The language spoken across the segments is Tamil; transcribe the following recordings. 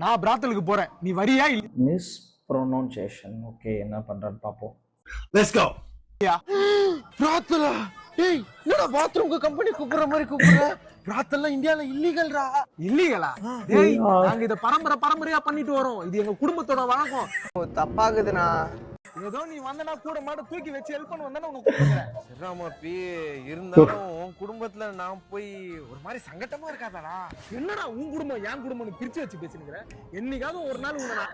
நான் பிராத்தலுக்கு போறேன், நீ வரியா? இல்ல மிஸ் ப்ரொனவுன்சியேஷன். ஓகே, என்ன பண்றான்னு பாப்போம். Let's go. பிராத்தலா? டேய், என்னடா பாத்ரூம்க்கு கம்பெனி கூப்பிடுற மாதிரி கூப்பிடுற? பிராத்தல்லாம் இந்தியால இல்லீகல்ரா. இல்லீகலா? டேய், நாங்க இத பரம்பரையா பண்ணிட்டு வரோம். இது எங்க குடும்பத்தோட வழக்கம். தப்பாகுதுண்ணா. ஏதோ நீ வந்தனா கூட மாட தூக்கி வச்சு ஹெல்ப் பண்ண வந்தனா உனக்கு கூப்பிடுறேன். ராமாப்பி, இருந்தாலும் உன் குடும்பத்துல நான் போய் ஒரு மாதிரி சங்கட்டமா இருக்காதடா. என்னடா உன் குடும்பம் என் குடும்பம்னு பிரிச்சு வச்சு பேசுனீங்க? என்னைக்காவது ஒரு நாள் உன்னை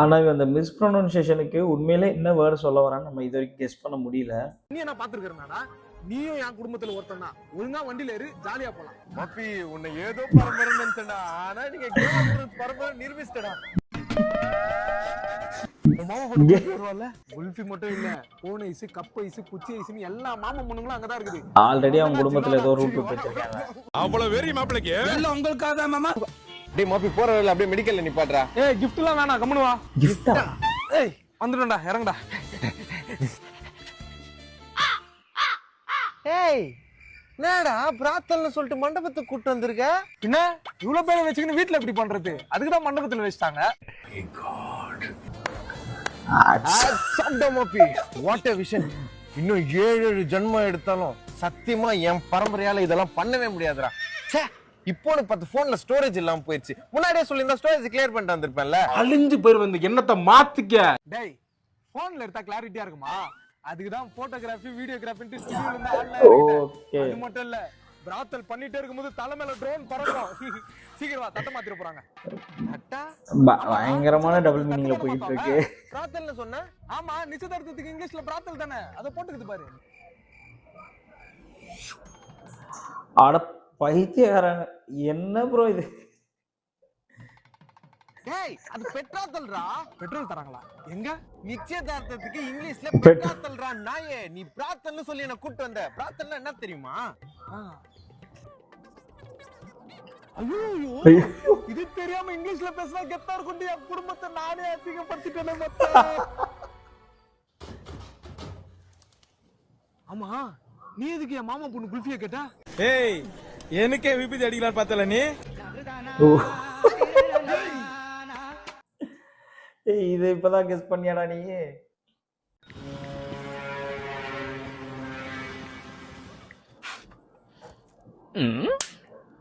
ஆனா அந்த மிஸ் ப்ரொனவுன்சியேஷனுக்கு உண்மையிலே என்ன வேர்டு சொல்ல வரான்னு நம்ம இது வரைக்கும் கெஸ் பண்ண முடியல. நீ என்ன பாத்துருக்கா? நீயும் என் குடும்பத்துல ஒருத்தன் தான். ஒழுங்கா வண்டியில ஏறு, ஜாலியா போலாம். மாப்பி, உன்னை ஏதோ பரம்பரை நினைச்சடா. ஆனா நீங்க கேம் ஆஃப் த்ரோன்ஸ் பரம்பரை நிரூபிச்சிட்டடா. குல்ஃபி மட்டும் இல்ல, போன் ஐஸ், கப் ஐஸ், குச்சி ஐஸ்னு எல்லா மாமா பொண்ணுங்களும் அங்கதான் இருக்குது. ஆல்ரெடி அவங்க குடும்பத்துல ஏதோ ரூட் வச்சிருக்காங்க. அவ்வளவு வெறி மாப்பிளைக்கு எல்லாம் உங்களுக்காக தான் மாமா. டேய் மாப்பி, போற வழியில அப்படியே மெடிக்கல்ல நிப்பாட்றா. ஏய், gift எல்லாம் வேணாம், கம்முனு வா. கிஃப்டா? ஏய், வந்துடும்டா, இறங்குடா. ஏய், என்னடா பிராத்தல்னு சொல்லிட்டு மண்டபத்துக்கு கூட்டு வந்திருக்க? என்ன இவ்வளவு பேரை வச்சுக்கின்னு வீட்டுல எப்படி பண்றது? அதுக்குதான் மண்டபத்துல வச்சுட்டாங்க. What a vision. இன்னும் 7 ஜென்மம் எடுத்தாலும் சத்தியமா என் பரம்பரையால இதெல்லாம் பண்ணவே முடியாதுடா. இப்போ 10 போன்ல ஸ்டோரேஜ் இல்லாம போயிடுச்சு. முன்னாடியே சொல்லியிருந்தா ஸ்டோரேஜ் கிளியர் பண்ணிட்டு வந்திருப்பேன்ல. அழிஞ்சு போயிரு, வந்து எண்ணத்தை மாத்திக்க. டேய், போன்ல எடுத்தா கிளாரிட்டியா இருக்குமா? அதுக்குதான் போட்டோகிராஃபி, வீடியோகிராஃபின்ட்டு ஸ்டுடியோல இருந்து ஆன்லைன். ஓகே, அது மட்டும் இல்ல, பிராத்தல் பண்ணிட்டே இருக்கும்போது தலை மேல ட்ரோன் பறக்கும். சீக்கிரம் வா, தட்ட மாத்திர போறாங்க. தட்டா? பயங்கரமான டபுள் மீனிங்ல போயிட்டு இருக்கு. பிராத்தல்னு சொன்னா? ஆமா, நிச்சயதார்த்தத்துக்கு இங்கிலீஷ்ல பிராத்தல் தானே, அத போட்டுக்குது பாரு. அட பைத்தியக்காரங்க, என்ன ப்ரோ இது? டேய், அது பெட்ராத்தல்ரா. பெட்ரோல் தராங்களா? எங்க? நிச்சயதார்த்தத்துக்கு இங்கிலீஷ்ல பெட்ராத்தல்ரா. நாயே, நீ பிராத்தல்னு சொல்லி என்ன கூட்டி வந்த. பிராத்தல்னா என்ன தெரியுமா? ஐயோ, இது தெரியாம இங்கிலீஷ்ல பேசினா கெத்தா இருக்கும். என் குடும்பத்தை நானே அசிங்கப்படுத்திட்டேனே மொத்தம். ஆமா, நீ எதுக்கு என் மாமா பொண்ணு குல்ஃபியை கேட்ட? ஏய், எனக்கே விபத்து அடிக்கலாம் பார்த்தல நீ. ஏய், இது இப்பதான் கெஸ் பண்ணியாடா நீ?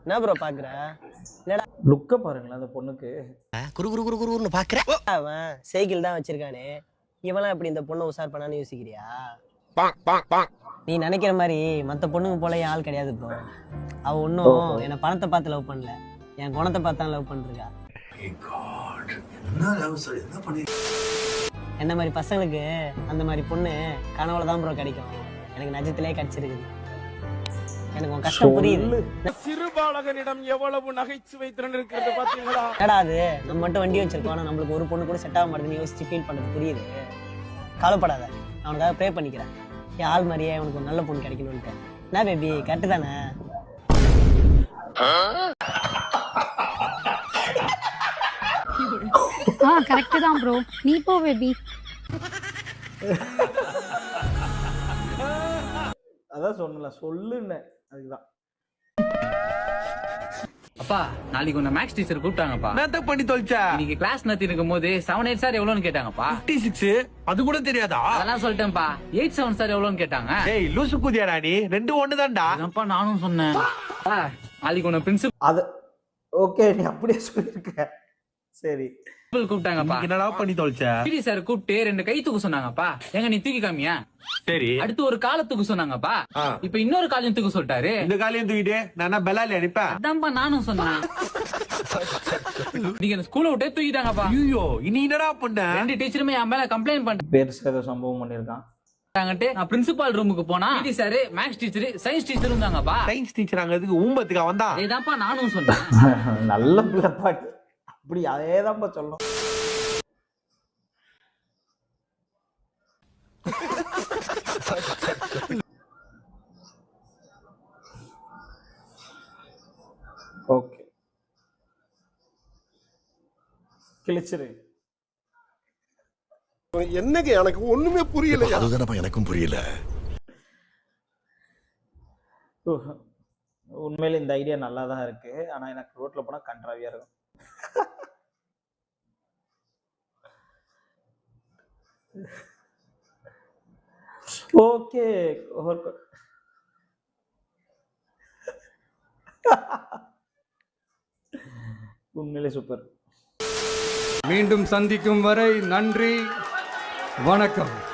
என்ன ப்ரோ பாக்குற? இல்லடா, லுக்க பாருங்களேன் அந்த பொண்ணுக்கு. குரு குரு குரு குருன்னு பாக்குற. அவன் சைக்கிள் தான் வச்சிருக்கானே, இவெல்லாம் எப்படி இந்த பொண்ணை உசார் பண்ணான்னு யோசிக்கிறியா? நீ நினைக்கிற மாதிரி மத்த பொண்ணுங்க போல என் ஆள் கிடையாது ப்ரோ. அவ ஒன்னும் என்ன பணத்தை பார்த்து லவ் பண்ணல, என் குணத்தை பார்த்து தான் லவ் பண்ணிருக்கா. என்ன மாதிரி பசங்களுக்கு அந்த மாதிரி பொண்ணு கனவுல தான் ப்ரோ கிடைக்கும். எனக்கு நிஜத்திலே கிடைச்சிருக்குது. எனக்கு உன் கஷ்டம் புரியுது. சிறுபாலகனிடம் எவ்வளவு நகைச்சுவை திறன் இருக்கிறது பாத்தீங்களா? என்னடா அது, நம்ம மட்டும் வண்டி வச்சிருக்கோம், ஆனா நம்மளுக்கு ஒரு பொண்ணு கூட செட் ஆக மாட்டேங்குதுன்னு யோசிச்சு ஃபீல் பண்ணது புரியுது. கவலைப்படாத, நான் உனக்காக ப்ரே பண்ணிக்கிறேன். என் ஆள் மாதிரியே உனக்கு ஒரு நல்ல பொண்ணு கிடைக்கணும்ட்டு. என்ன பேபி, கரெக்டு தானே? கரெக்ட் தான் ப்ரோ, நீ போ பேபி. அதான் சொன்னல, சொல்லுன்னு அதுதான். அப்பா, நாளைக்கு உன்ன மேக்ஸ் டீச்சர் கூப்பிட்டாங்கப்பா. என்ன பண்ணி தொலைச்ச? இன்னைக்கு கிளாஸ் நடத்தி இருக்கும்போது 7-8 சார் எவ்வளவுன்னு கேட்டாங்கப்பா. 56 அது கூட தெரியாதா? அதெல்லாம் சொல்லிட்டேன்ப்பா. 8-7 சார் எவ்வளவுன்னு கேட்டாங்க. ஏய், லூசு குதியாடா நீ. 2 ஒண்ணு தான்டா. அதான்ப்பா நானும் சொன்னேன். நாளைக்கு உன்ன பிரின்சிபல் அது ஓகே, நீ அப்படியே சொல்லிருக்க. சரி, கூப்பிட்டாங்கப்பா. என்னடா பண்ணி தொலைச்ச? பிடி சார் கூப்பிட்டு 2 கை தூக்க சொன்னாங்கப்பா. எங்க நீ தூக்கி காமியா? சரி. அடுத்து ஒரு காலை தூக்க சொன்னாங்கப்பா. இப்ப இன்னொரு காலையும் தூக்க சொல்லிட்டாரு. இந்த காலையும் தூக்கிட்டு நான் பெலாலி அனுப்பேன். அதான்ப்பா நானும் சொன்னேன். நீங்க ஸ்கூல விட்டே தூக்கிட்டாங்கப்பா. ஐயோ, இனி என்னடா பண்ண? 2 டீச்சருமே என் மேல கம்ப்ளைண்ட் பண்ணிட்டாங்க. பெருசா ஏதோ சம்பவம் பண்ணிருக்கான். நான் பிரின்சிபால் ரூமுக்கு போனா பிடி sir, maths teacher, science teacher இருந்தாங்கப்பா. சயின்ஸ் டீச்சர் அங்க எதுக்கு ஊம்பத்துக்கு வந்தா? இதேதான்ப்பா நானும் சொன்னேன். நல்ல பிள்ளைப்பாட்டி, அப்படி அதேதான்ப்பா சொல்லணும். ஓகே, கிழிச்சிரு. என்னங்க எனக்கு ஒண்ணுமே புரியல. அதுதானப்பா எனக்கும் புரியல. உண்மையில இந்த ஐடியா நல்லா தான் இருக்கு, ஆனா எனக்கு ரோட்ல போனா கன்றாவியா இருக்கும். ஓகே. உண்மையிலே சூப்பர். மீண்டும் சந்திக்கும் வரை நன்றி, வணக்கம்.